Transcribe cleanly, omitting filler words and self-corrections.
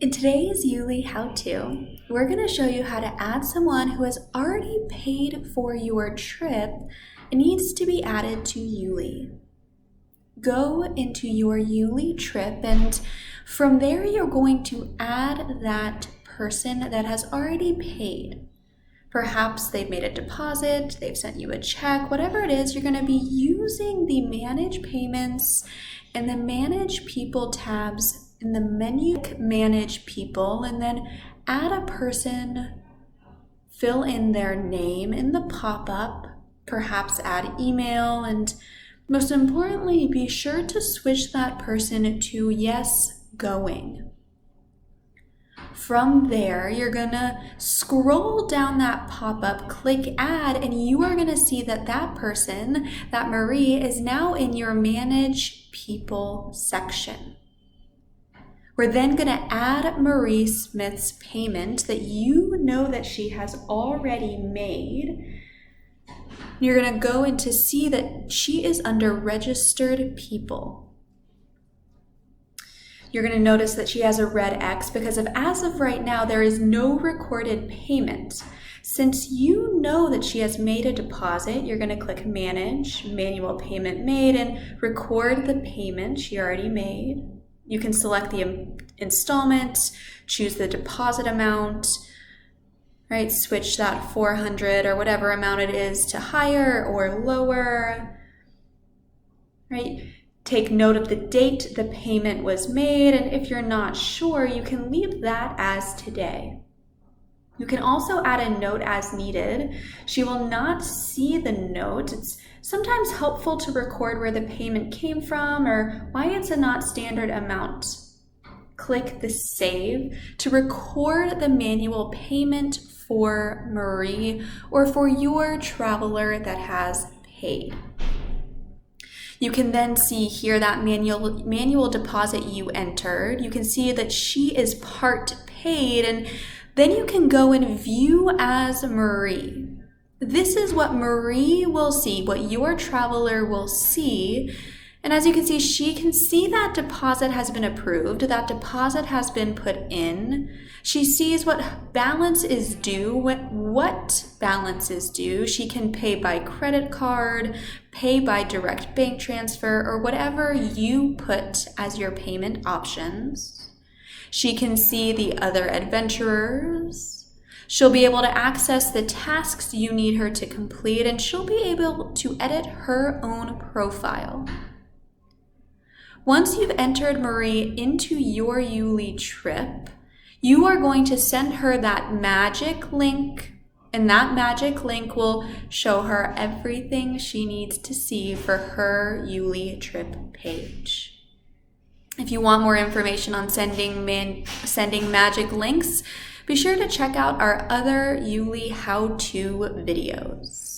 In today's YouLi How-To, we're going to show you how to add someone who has already paid for your trip and needs to be added to YouLi. Go into your YouLi Trip, and from there you're going to add that person that has already paid. Perhaps they've made a deposit, they've sent you a check, whatever it is, you're going to be using the Manage Payments and the Manage People tabs in the menu. Manage People, and then add a person, fill in their name in the pop-up, perhaps add email, and most importantly, be sure to switch that person to yes, going. From there, you're gonna scroll down that pop-up, click add, and you are gonna see that that person, that Marie, is now in your Manage People section. We're then gonna add Marie Smith's payment that you know that she has already made. You're gonna go in to see that she is under Registered People. You're going to notice that she has a red X because as of right now, there is no recorded payment. Since you know that she has made a deposit, you're going to click Manage, Manual Payment Made, and record the payment she already made. You can select the installment, choose the deposit amount, right? Switch that 400 or whatever amount it is to higher or lower, right? Take note of the date the payment was made, and if you're not sure, you can leave that as today. You can also add a note as needed. She will not see the note. It's sometimes helpful to record where the payment came from or why it's a not standard amount. Click the Save to record the manual payment for Marie or for your traveler that has paid. You can then see here that manual deposit you entered. You can see that she is part paid, and then you can go and view as Marie. This is what Marie will see, what your traveler will see. And as you can see, she can see that deposit has been approved, that deposit has been put in. She sees what balance is due, what balance is due. She can pay by credit card, pay by direct bank transfer, or whatever you put as your payment options. She can see the other adventurers. She'll be able to access the tasks you need her to complete, and she'll be able to edit her own profile. Once you've entered Marie into your YouLi Trip, you are going to send her that magic link, and that magic link will show her everything she needs to see for her YouLi Trip page. If you want more information on sending magic links, be sure to check out our other YouLi How-To videos.